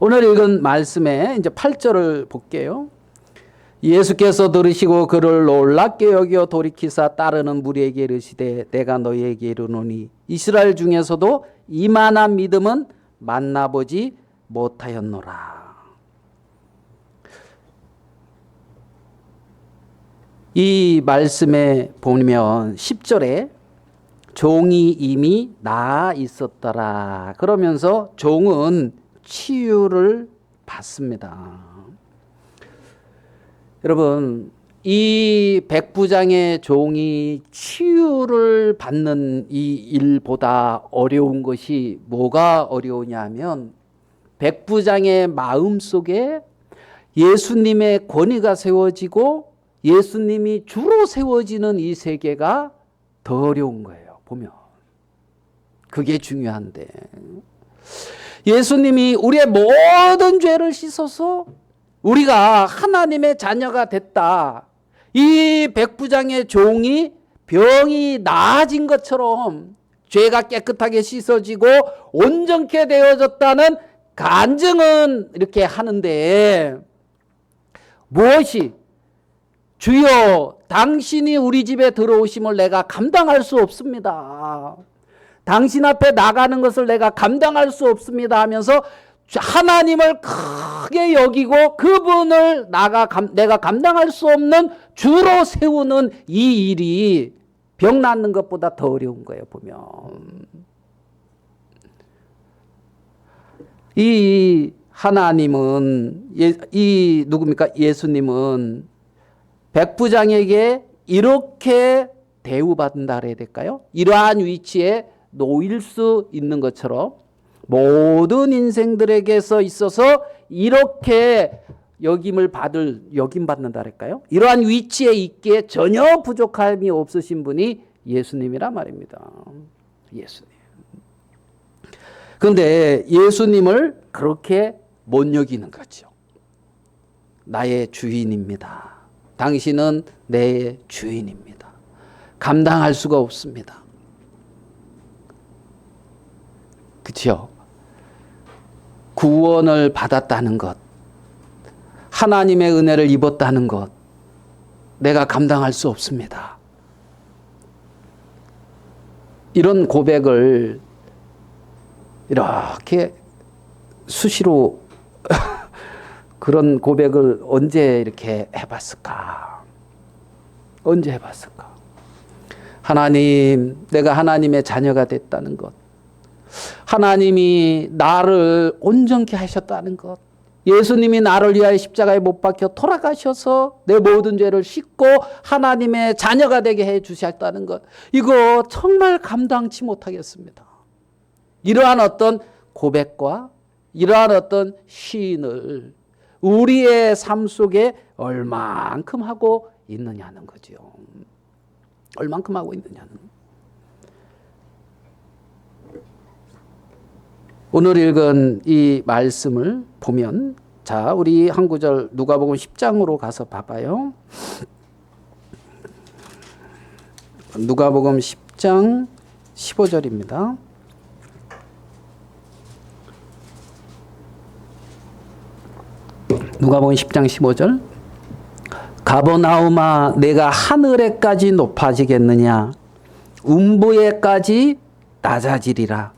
오늘 읽은 말씀에 이제 8절을 볼게요. 예수께서 들으시고 그를 놀랍게 여겨 돌이키사 따르는 무리에게 이르시되 내가 너희에게 이르노니 이스라엘 중에서도 이만한 믿음은 만나보지 못하였노라. 이 말씀에 보면 10절에 종이 이미 나아 있었더라. 그러면서 종은 치유를 받습니다. 여러분, 이 백부장의 종이 치유를 받는 이 일보다 어려운 것이 뭐가 어려우냐 하면 백부장의 마음속에 예수님의 권위가 세워지고 예수님이 주로 세워지는 이 세계가 더 어려운 거예요. 보면 그게 중요한데 예수님이 우리의 모든 죄를 씻어서 우리가 하나님의 자녀가 됐다. 이 백부장의 종이 병이 나아진 것처럼 죄가 깨끗하게 씻어지고 온전케 되어졌다는 간증은 이렇게 하는데 무엇이 주여 당신이 우리 집에 들어오심을 내가 감당할 수 없습니다. 당신 앞에 나가는 것을 내가 감당할 수 없습니다 하면서 하나님을 크게 여기고 그분을 내가 감당할 수 없는 주로 세우는 이 일이 병 낫는 것보다 더 어려운 거예요. 보면 이 하나님은 이 누굽니까? 예수님은 백부장에게 이렇게 대우받는다 그래야 될까요? 이러한 위치에 놓일 수 있는 것처럼 모든 인생들에게서 있어서 이렇게 여김받는다 할까요? 이러한 위치에 있기에 전혀 부족함이 없으신 분이 예수님이라 말입니다. 예수님. 그런데 예수님을 그렇게 못 여기는 거죠. 나의 주인입니다. 당신은 내 주인입니다. 감당할 수가 없습니다. 그렇죠? 구원을 받았다는 것, 하나님의 은혜를 입었다는 것, 내가 감당할 수 없습니다. 이런 고백을 이렇게 수시로 그런 고백을 언제 이렇게 해봤을까? 언제 해봤을까? 하나님, 내가 하나님의 자녀가 됐다는 것, 하나님이 나를 온전케 하셨다는 것, 예수님이 나를 위하여 십자가에 못 박혀 돌아가셔서 내 모든 죄를 씻고 하나님의 자녀가 되게 해 주셨다는 것, 이거 정말 감당치 못하겠습니다. 이러한 어떤 고백과 이러한 어떤 시인을 우리의 삶 속에 얼만큼 하고 있느냐는 거죠. 얼만큼 하고 있느냐는. 오늘 읽은 이 말씀을 보면, 자, 우리 한 구절 누가복음 10장으로 가서 봐봐요. 누가복음 10장 15절입니다. 누가복음 10장 15절. 가버나움아 내가 하늘에까지 높아지겠느냐 음부에까지 낮아지리라.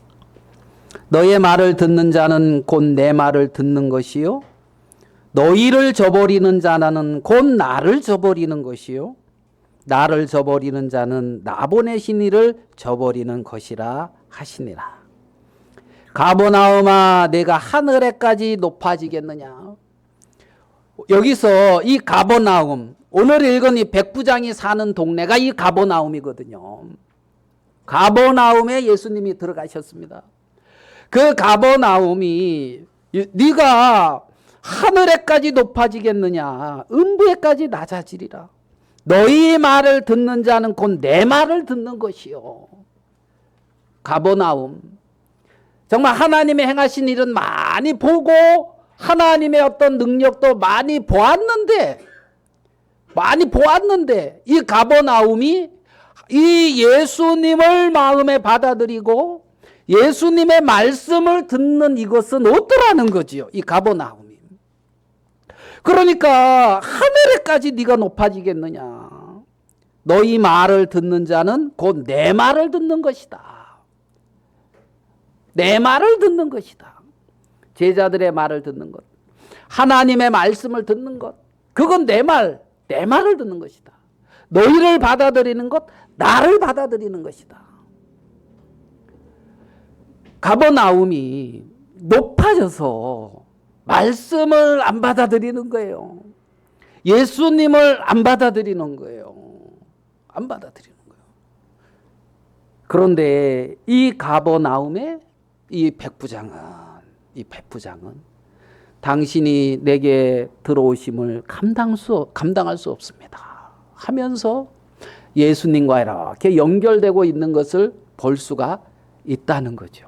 너의 말을 듣는 자는 곧 내 말을 듣는 것이요 너희를 저버리는 자는 곧 나를 저버리는 것이요 나를 저버리는 자는 나 보내신 이를 저버리는 것이라 하시니라. 가버나움아 내가 하늘에까지 높아지겠느냐. 여기서 이 가버나움, 오늘 읽은 이 백부장이 사는 동네가 이 가버나움이거든요. 가버나움에 예수님이 들어가셨습니다. 그 가버나움이 네가 하늘에까지 높아지겠느냐 음부에까지 낮아지리라. 너희 말을 듣는 자는 곧 내 말을 듣는 것이요. 가버나움, 정말 하나님의 행하신 일은 많이 보고 하나님의 어떤 능력도 많이 보았는데 이 가버나움이 이 예수님을 마음에 받아들이고 예수님의 말씀을 듣는 이것은 어떠라는 거지요? 이 가버나움이. 그러니까 하늘에까지 네가 높아지겠느냐? 너희 말을 듣는 자는 곧 내 말을 듣는 것이다. 내 말을 듣는 것이다. 제자들의 말을 듣는 것, 하나님의 말씀을 듣는 것, 그건 내 말을 듣는 것이다. 너희를 받아들이는 것, 나를 받아들이는 것이다. 가버나움이 높아져서 말씀을 안 받아들이는 거예요. 예수님을 안 받아들이는 거예요. 안 받아들이는 거예요. 그런데 이 가버나움의 이 백부장은 당신이 내게 들어오심을 감당할 수 없습니다 하면서 예수님과 이렇게 연결되고 있는 것을 볼 수가 있다는 거죠.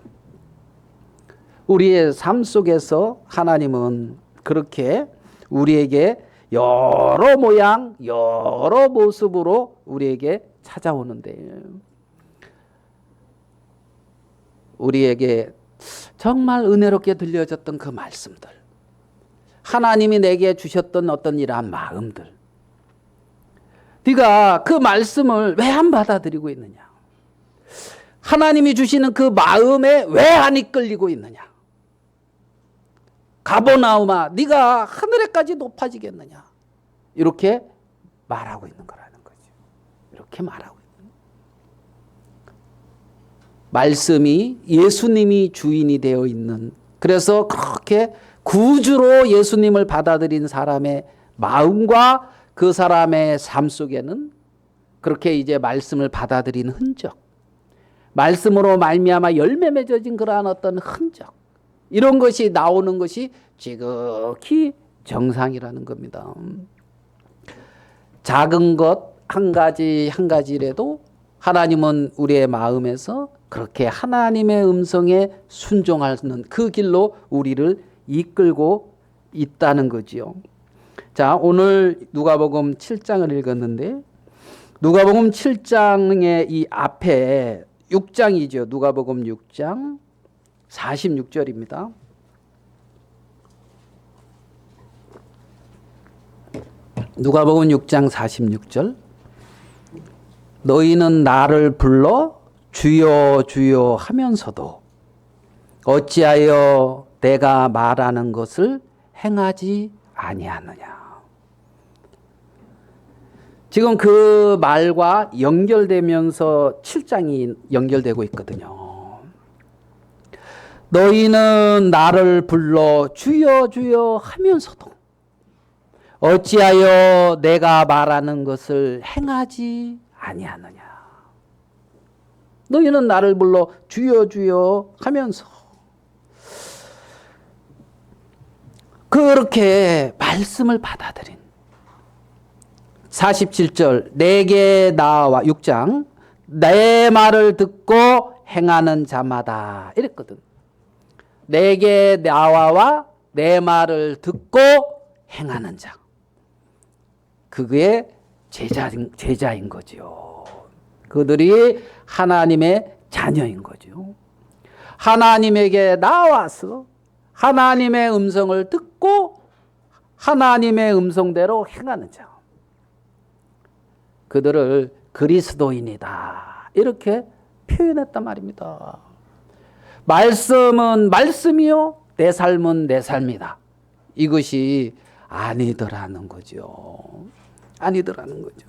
우리의 삶 속에서 하나님은 그렇게 우리에게 여러 모양, 여러 모습으로 우리에게 찾아오는데, 우리에게 정말 은혜롭게 들려졌던 그 말씀들, 하나님이 내게 주셨던 어떤 이러한 마음들, 네가 그 말씀을 왜 안 받아들이고 있느냐? 하나님이 주시는 그 마음에 왜 안 이끌리고 있느냐? 가버나움아, 네가 하늘에까지 높아지겠느냐? 이렇게 말하고 있는 거라는 거죠. 이렇게 말하고 있는. 말씀이 예수님이 주인이 되어 있는, 그래서 그렇게 구주로 예수님을 받아들인 사람의 마음과 그 사람의 삶 속에는 그렇게 이제 말씀을 받아들인 흔적, 말씀으로 말미암아 열매 맺어진 그러한 어떤 흔적, 이런 것이 나오는 것이 지극히 정상이라는 겁니다. 작은 것 한 가지 한 가지라도 하나님은 우리의 마음에서 그렇게 하나님의 음성에 순종하는 그 길로 우리를 이끌고 있다는 거지요. 자, 오늘 누가복음 7장을 읽었는데, 누가복음 7장의 이 앞에 6장이죠. 누가복음 6장 46절입니다. 누가복음 6장 46절. 너희는 나를 불러 주여 주여 하면서도 어찌하여 내가 말하는 것을 행하지 아니하느냐. 지금 그 말과 연결되면서 7장이 연결되고 있거든요. 너희는 나를 불러 주여 주여 하면서도 어찌하여 내가 말하는 것을 행하지 아니하느냐. 너희는 나를 불러 주여 주여 하면서 그렇게 말씀을 받아들인 47절, 내게 나와 6장 내 말을 듣고 행하는 자마다 이랬거든. 내게 나와와 내 말을 듣고 행하는 자, 그게 제자인 거죠. 그들이 하나님의 자녀인 거죠. 하나님에게 나와서 하나님의 음성을 듣고 하나님의 음성대로 행하는 자, 그들을 그리스도인이다 이렇게 표현했단 말입니다. 말씀은 말씀이요, 내 삶은 내 삶이다. 이것이 아니더라는 거죠. 아니더라는 거죠.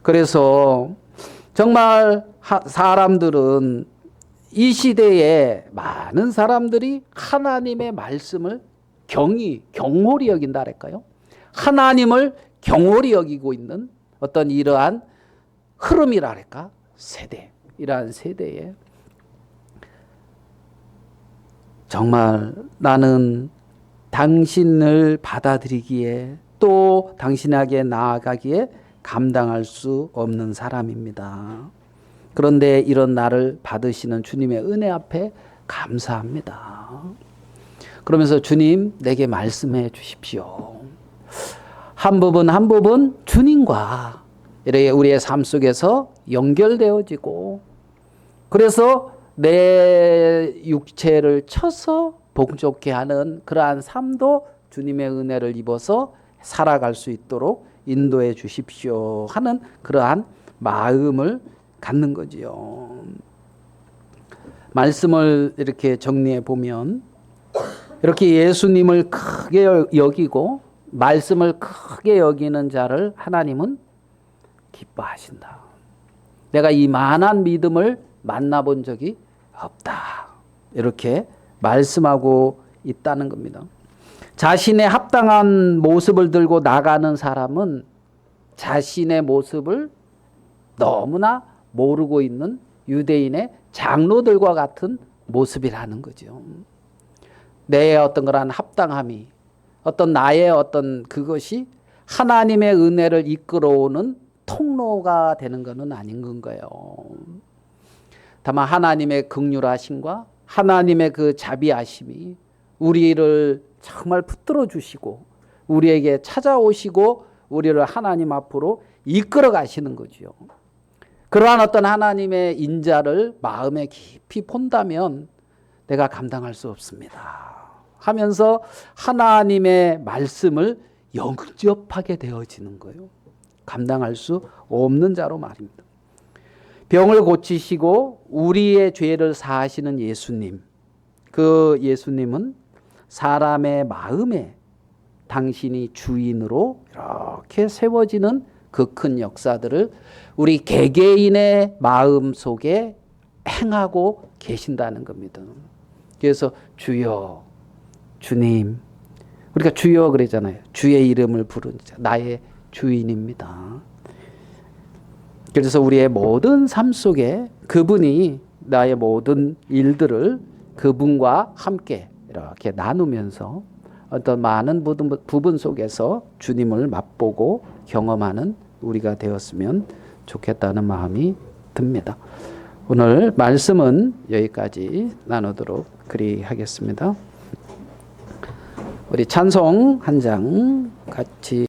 그래서 정말 사람들은 이 시대에 많은 사람들이 하나님의 말씀을 경홀히 여긴다 할까요? 하나님을 경홀히 여기고 있는 어떤 이러한 흐름이라 할까? 이러한 세대에 정말 나는 당신을 받아들이기에 또 당신에게 나아가기에 감당할 수 없는 사람입니다. 그런데 이런 나를 받으시는 주님의 은혜 앞에 감사합니다. 그러면서 주님 내게 말씀해 주십시오. 한 부분 한 부분 주님과 이렇게 우리의 삶 속에서 연결되어지고, 그래서 내 육체를 쳐서 복좋게 하는 그러한 삶도 주님의 은혜를 입어서 살아갈 수 있도록 인도해 주십시오 하는 그러한 마음을 갖는 거지요. 말씀을 이렇게 정리해 보면 이렇게 예수님을 크게 여기고 말씀을 크게 여기는 자를 하나님은 기뻐하신다. 내가 이만한 믿음을 만나본 적이 없다. 이렇게 말씀하고 있다는 겁니다. 자신의 합당한 모습을 들고 나가는 사람은 자신의 모습을 너무나 모르고 있는 유대인의 장로들과 같은 모습이라는 거죠. 내 어떤 그런 합당함이 어떤 나의 어떤 그것이 하나님의 은혜를 이끌어오는 통로가 되는 것은 아닌 건가요? 다만 하나님의 긍휼하심과 하나님의 그 자비하심이 우리를 정말 붙들어 주시고 우리에게 찾아오시고 우리를 하나님 앞으로 이끌어 가시는 거죠. 그러한 어떤 하나님의 인자를 마음에 깊이 본다면 내가 감당할 수 없습니다 하면서 하나님의 말씀을 영접하게 되어지는 거예요. 감당할 수 없는 자로 말입니다. 병을 고치시고 우리의 죄를 사하시는 예수님, 그 예수님은 사람의 마음에 당신이 주인으로 이렇게 세워지는 그 큰 역사들을 우리 개개인의 마음 속에 행하고 계신다는 겁니다. 그래서 주여, 주님, 우리가 주여 그러잖아요. 주의 이름을 부른 자, 나의 주인입니다. 그래서 우리의 모든 삶 속에 그분이 나의 모든 일들을 그분과 함께 이렇게 나누면서 어떤 많은 부분 속에서 주님을 맛보고 경험하는 우리가 되었으면 좋겠다는 마음이 듭니다. 오늘 말씀은 여기까지 나누도록 그리하겠습니다. 우리 찬송 한 장 같이